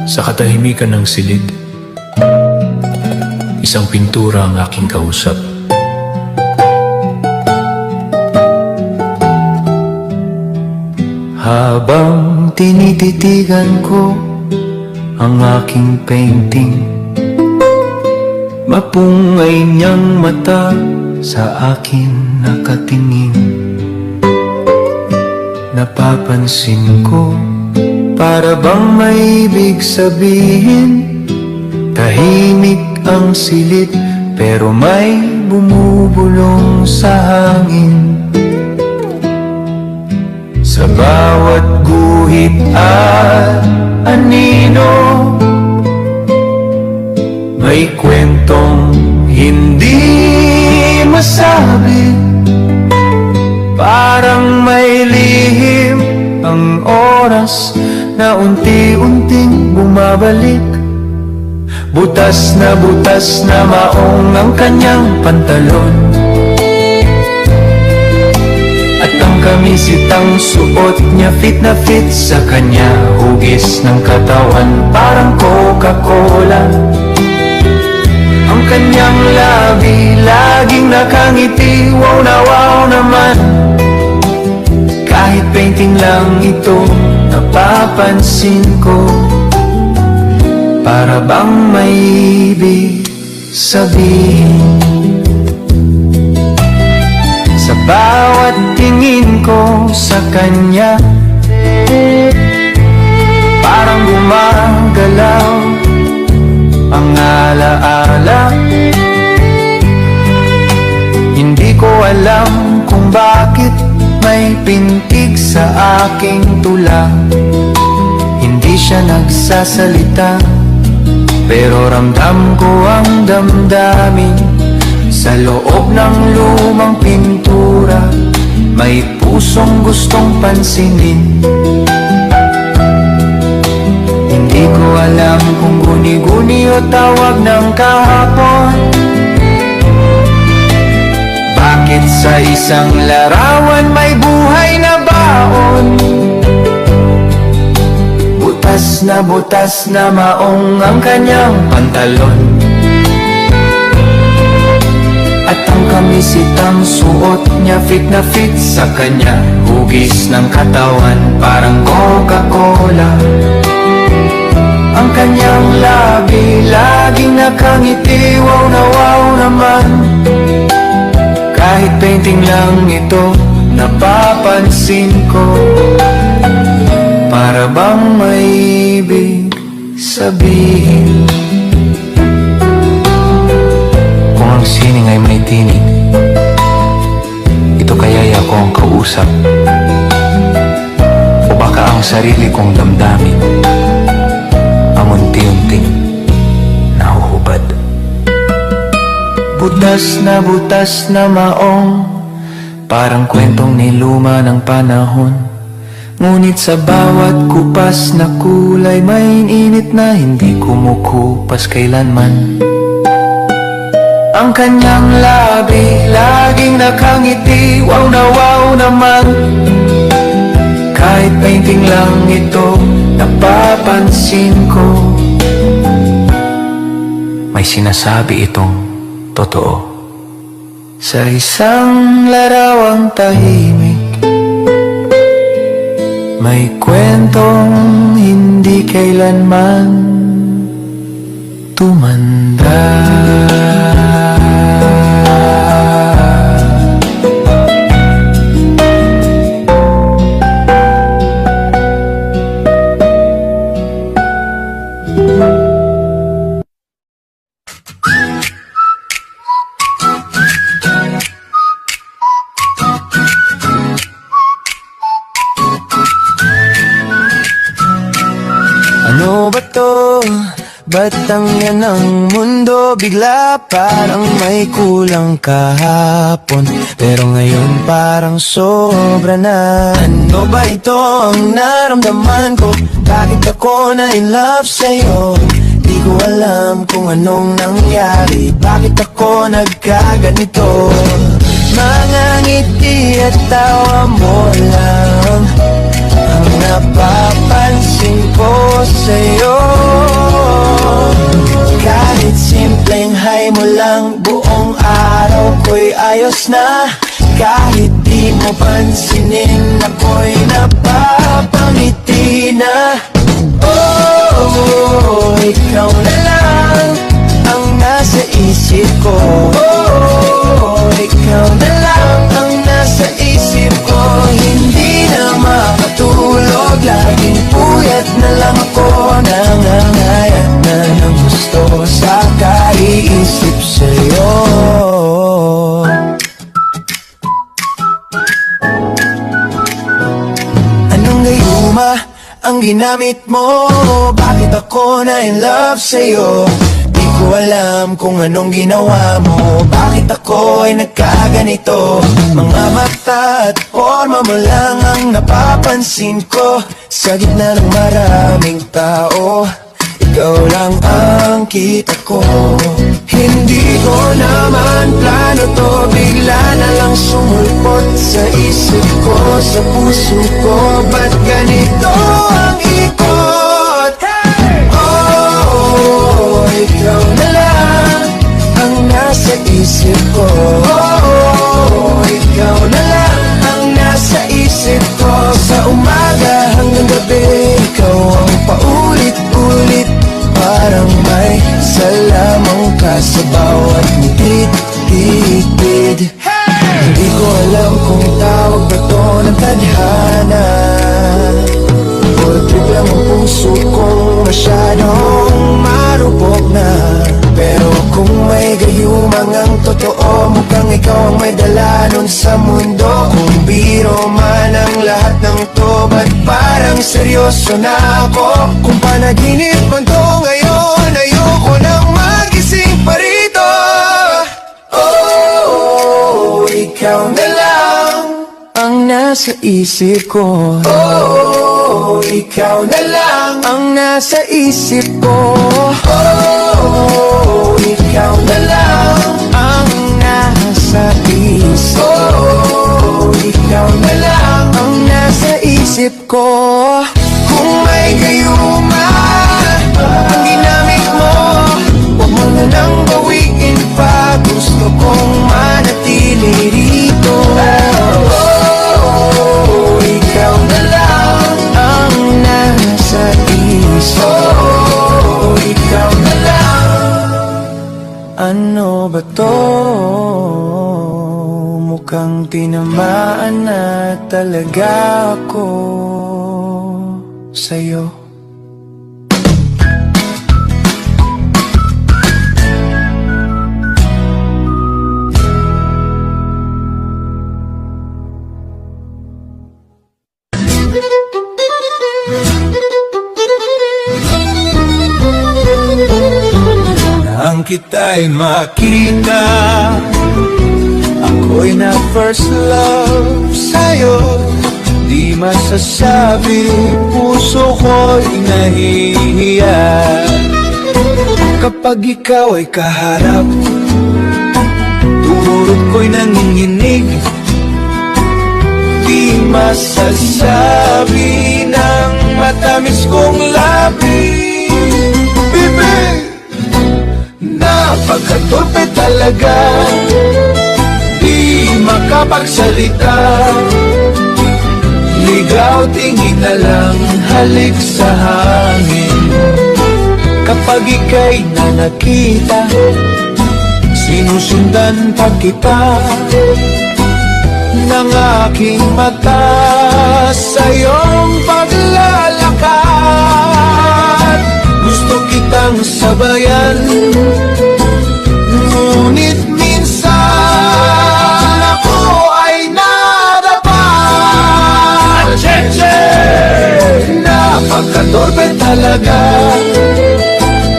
Sa katahimikan ng silid, isang pintura ang aking kausap. Habang tinititigan ko ang aking painting, mapungay niyang mata sa akin nakatingin. Napapansin ko, para bang may ibig sabihin, tahimik ang silid pero may bumubulong sa hangin. Sa bawat guhit at anino, may kwentong hindi masabi. Parang may lihim ang oras na unti-unting bumabalik. Butas na maong ang kanyang pantalon, at ang kamisitang suot niya fit na fit sa kanya. Hugis ng katawan parang Coca-Cola. Ang kanyang labi laging nakangiti. Wow na wow naman. Kahit painting lang ito, napapansin ko, para bang may ibig sabihin. Sa bawat tingin ko sa kanya, parang gumagalaw ang alaala. Hindi ko alam kung bakit may pintig sa aking tula. Hindi siya nagsasalita, pero ramdam ko ang damdamin. Sa loob ng lumang pintura, may pusong gustong pansinin. Hindi ko alam kung guni-guni o tawag ng kahapon. Bakit sa isang larawan may buhay na baon? Butas na maong ang kanyang pantalon, at ang kamisitang suot niya fit na fit sa kanya. Hugis ng katawan parang Coca-Cola. Ang kanyang labi laging nakangiti. Wow na wow naman. Kahit painting lang ito, napapansin ko, para bang may ibig sabihin. Kung ang sining ay may tinig, ito kaya'y ako ang kausap, o baka ang sarili kong damdamin ang unti-unting nahuhubad. Butas na maong, parang kwentong niluma ng panahon. Ngunit sa bawat kupas na kulay, may init na hindi kumukupas kailanman. Ang kanyang labi laging nakangiti. Wow na wow naman. Kahit painting lang ito, napapansin ko, May sinasabi itong totoo. sa isang larawang tahimik, may kwentong hindi kailanman tumanda. Ano ba to? Ba't ang yan ang mundo? Bigla parang may kulang kahapon, pero ngayon parang sobra na. Ano ba ito ang naramdaman ko? Bakit ako na in love sa'yo? Di ko alam kung anong nangyari. Bakit ako nagkaganito? Mga ngiti at tawa mo lang ang napapansin ko sa'yo. oras na. Kahit di mo pansinin, ako'y napapangiti na. Oh, ikaw na lang ang nasa isip ko. Oh, ikaw na lang ang nasa isip ko. Hindi na makatulog, laging puyat na lang ako. Nangangayat na ng gusto sa kaiisip sa'yo. Anong gayuma ang ginamit mo? Bakit ako na in love sa'yo? Di ko alam kung anong ginawa mo. Bakit ako ay nagkaganito? Mga mata at forma mo lang ang napapansin ko. Sa gitna ng maraming tao, ikaw lang ang kita ko. Hindi ko naman plano to, bigla na lang sumulpot sa isip ko, sa puso ko. Ba't ganito ang ikot? Oh, ikaw na lang ang nasa isip ko. Oh, ikaw na lang ang nasa isip ko. Sa umaga hanggang gabi, ikaw ang paulit-ulit. Parang may salamang ka sa bawat nitid-titid. Hindi ko alam kung tawag ba to ng tadhana, o trip lang ang puso kong masyadong marupok na. Pero kung may gayumang ang totoo, mukhang ikaw ang may dala nun sa mundo. Kung biro man ang lahat ng to, ba't parang seryoso na ako? Kung panaginip man to ngayon, ayoko nang magising pa rito. Oh, ikaw na lang ang nasa isip ko. Oh, ikaw na lang ang nasa isip ko. Oh, ikaw na lang ang nasa isip ko. Oh, ikaw na lang ang nasa isip ko. Kung may gayuma ang ginamit mo, huwag mo na nang bawiin pa. Gusto kong manatili rito. Oh, ikaw na lang ang nasa isip ko. Oh, ikaw na lang. Ano ba to? Mukhang tinamaan na talaga ako sa'yo. Nang kita'y makita, ako'y na first love sa'yo. Di masasabi, puso ko'y nahihiya kapag ikaw ay kaharap. Tuhod ko'y nanginginig, di masasabi ng matamis kong labi. Bibig, napagkatorpe talaga, di makapagsalita. Ligaw, tingin na lang, halik sa hangin. Kapag ika'y na nakita, sinusundan pa kita ng aking mata sa iyong paglalakad. Gusto kitang sabayan, ngunit minsan ako ay nadapat. Napagkatorpe talaga,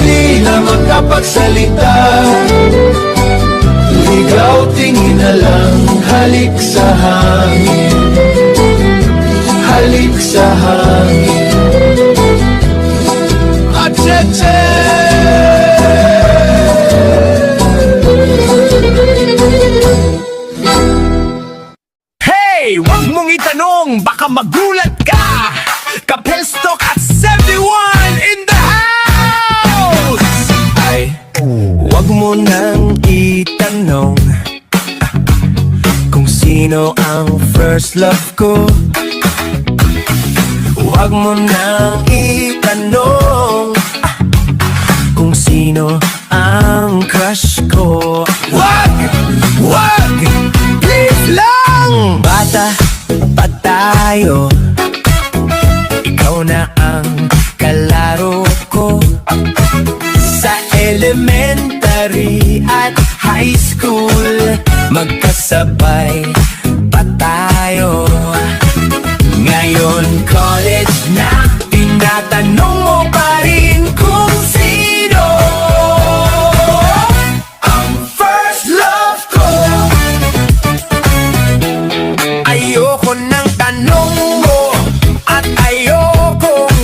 di na makapagsalita. Ligaw, tingin na lang, halik sa hangin. Halik sa hangin. Acheche! Hey! Huwag mong itanong, baka magulat ka. Kapestok at 71 in the house! Ay, huwag mo nang itanong, sino ang first love ko. Huwag mo nang itanong kung sino ang crush ko. Wag! Wag! Please lang! Bata pa tayo, ikaw na ang kalaro ko. Sa elementary at high school, magkasabay pa tayo. Ngayon college na, tinatanong mo pa rin kung sino ang first love ko. Ayoko ng tanong mo at ayokong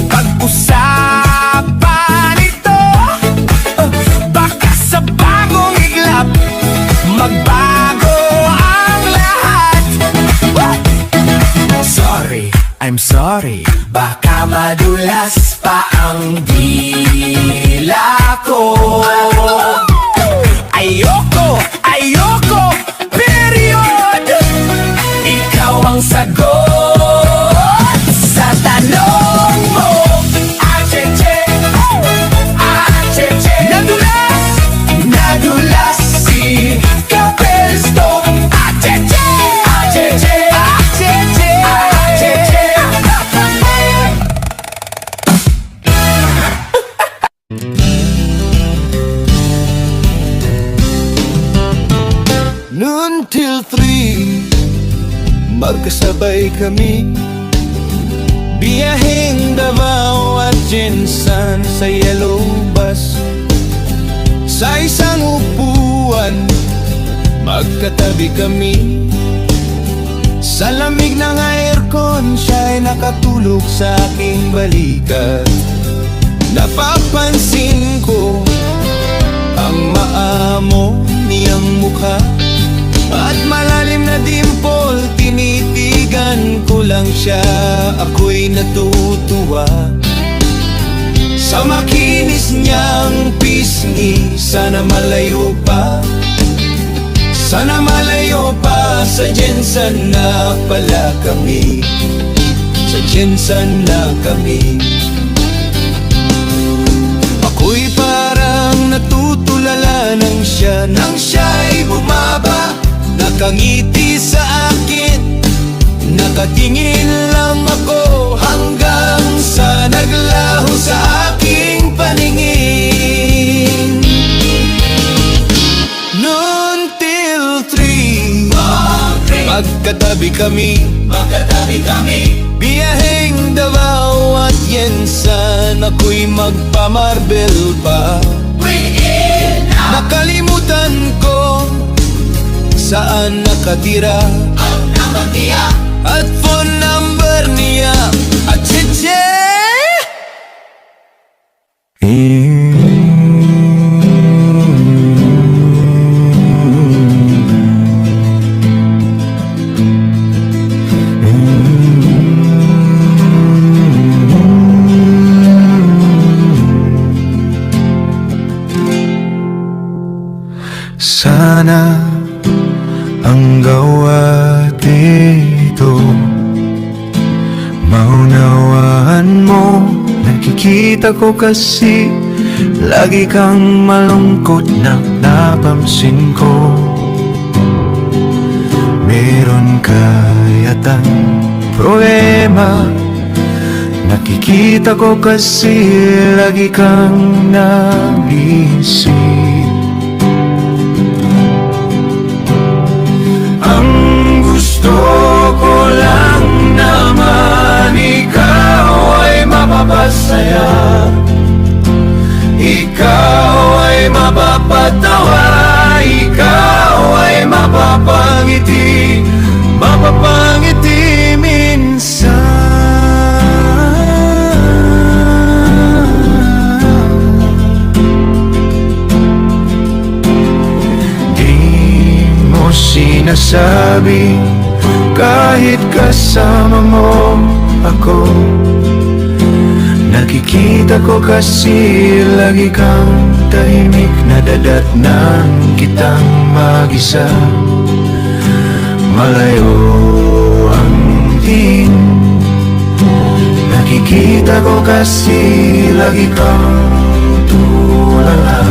pag-usapan ito. Baka sa bagong iglap magbago ang lahat. Sorry, I'm sorry, baka madulas pa ang dila ko. Ayoko, ayoko, period. Ikaw ang sagot sa tanong mo. Acheche, acheche. Nadulas, nadulas si Kapelsto. Acheche, acheche, acheche, acheche. Noon till 3, magkasabay kami. Biyaheng Davao at Jensan sa yellow bus. Sa isang upuan, magkatabi kami. Sa lamig ng aircon, siya'y nakatulog sa aking balikat. Napapansin ko ang maamo niyang mukha at malalim na dimple, tinitigan ko lang siya. Ako'y natutuwa sa makinis niyang pisngi. Sana malayo pa, sana malayo pa. Sa Jensan na pala kami, sa Jensan na kami. Ako'y parang natutulala nang siya'y bumaba. Nakangiti sa akin, nakatingin lang ako hanggang sa naglaho sa aking paningin. Noon till 3, magkatabi kami, magkatabi kami. Biyaheng Davao at Jensan, ako'y magpamarbel pa. Nakalimutan ko saan nakatira ang nakatiya at phone number niya. At cheche, sana ang gawa dito maunawaan mo. Nakikita ko kasi lagi kang malungkot na napansin ko. Meron ka yatang problema. Nakikita ko kasi lagi kang nag-iisip. Gusto ko lang naman ikaw ay mapapasaya, ikaw ay mapapatawa, ikaw ay mapapangiti, mapapangiti minsan. Di mo sinasabi kahit kasama mo ako. Nakikita ko kasi lagi kang tahimik, nadadatnan kitang mag-isa. malayo ang tingin. Nakikita ko kasi lagi kang tulala.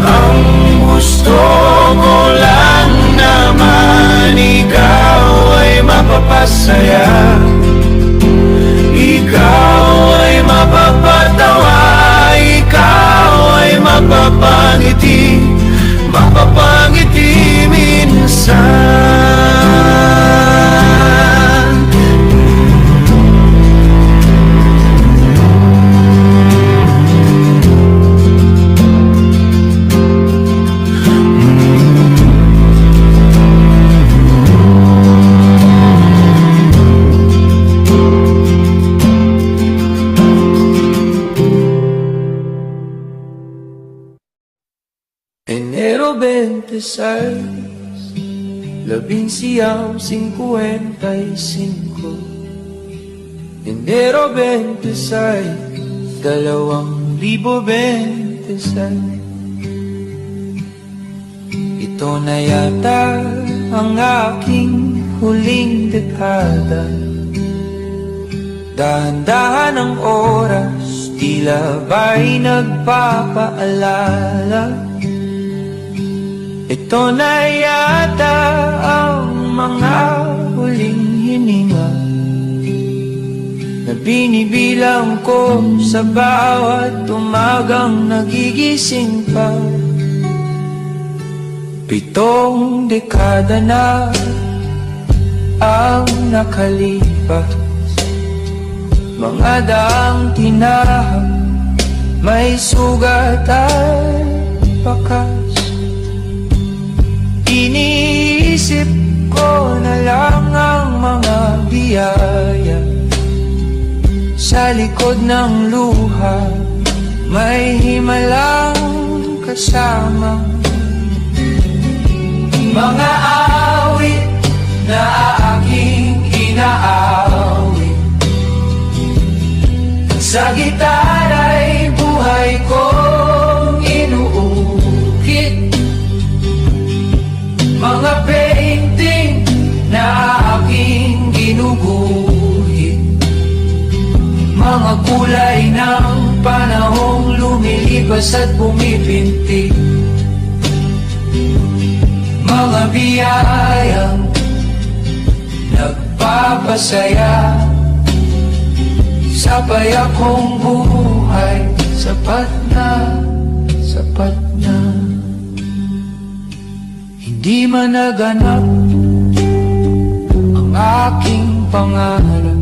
Ang gusto ko lang naman ikaw ay mapapasaya, ikaw ay mapapatawa, ikaw ay mapapangiti, mapapangiti minsan. Enero 26, 11:55. Enero 26, 2026. Ito na yata ang aking huling dekada. Dahan-dahan ang oras, tila ba'y nagpapaalala. Ito na yata ang mga huling hininga na binibilang ko sa bawat umagang nagigising pa. 7 dekada na ang nakalipas, mga daang tinahak, may sugat at bakas. Iniisip ko na lang ang mga biyaya sa likod ng luha, may himalang kasama. Mga awit na aking inaawit, sa gitara'y buhay kong inuukit. Mga painting na aking ginuguhit, mga kulay ng panahong lumilipas at pumipintig, mga biyayang nagpapasaya sa payak kong buhay. Sapat na, sapat na. Di man naganap ang aking pangarap,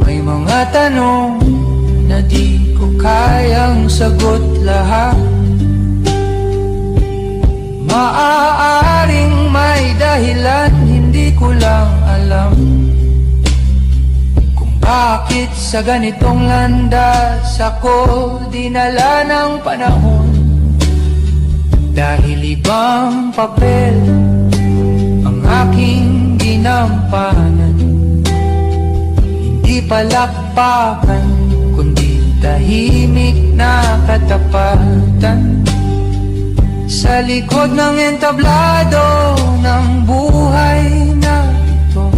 may mga tanong na di ko kayang sagot lahat. Maaaring may dahilan, hindi ko lang alam kung bakit sa ganitong landas ako dinala ng panahon. Dahil ibang papel ang aking ginampanan, hindi palakpakan kundi tahimik na katapatan. Sa likod ng entablado ng buhay na ito,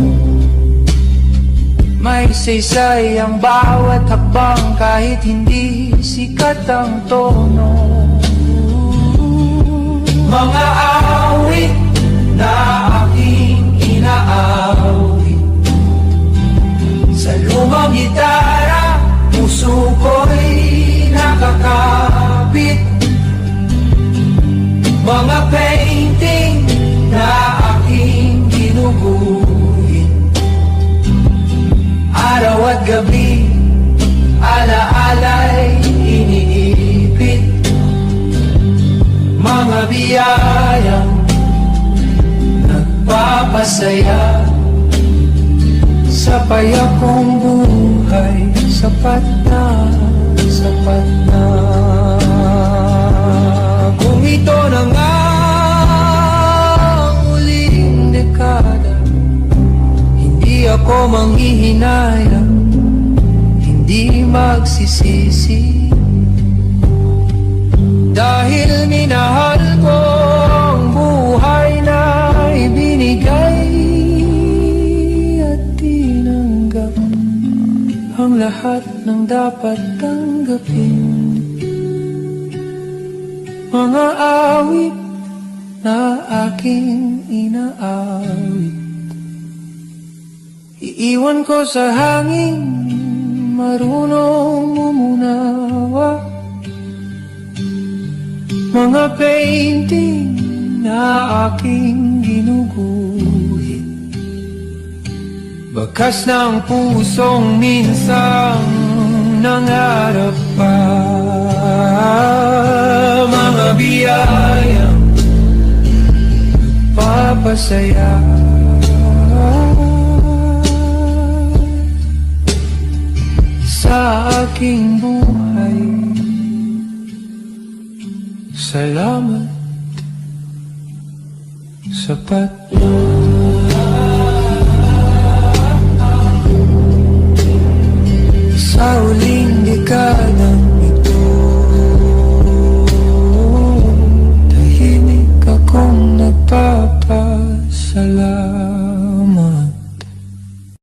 may saysay ang bawat hakbang kahit hindi sikat ang tono. Mga awit na aking inaawit, sa lumang gitara puso ko'y nakakapit. Mga painting na aking ginuguhit, araw at gabi alaala'y iniipit. Mga biyayang nagpapasaya sa payak kong buhay. Sapat na, sapat na. Kung ito na nga ang huling dekada, hindi ako manghihinayang, hindi magsisisi. Dahil minahal ko ang buhay na ibinigay at tinanggap ang lahat ng dapat tanggapin. Mga awit na aking inaawit, iiwan ko sa hangin, marunong umunawa. Mga painting na aking ginuguhit, bakas ng pusong minsang nangarap pa. Mga biyayang papasaya sa aking buhay. Salamat, sapat na.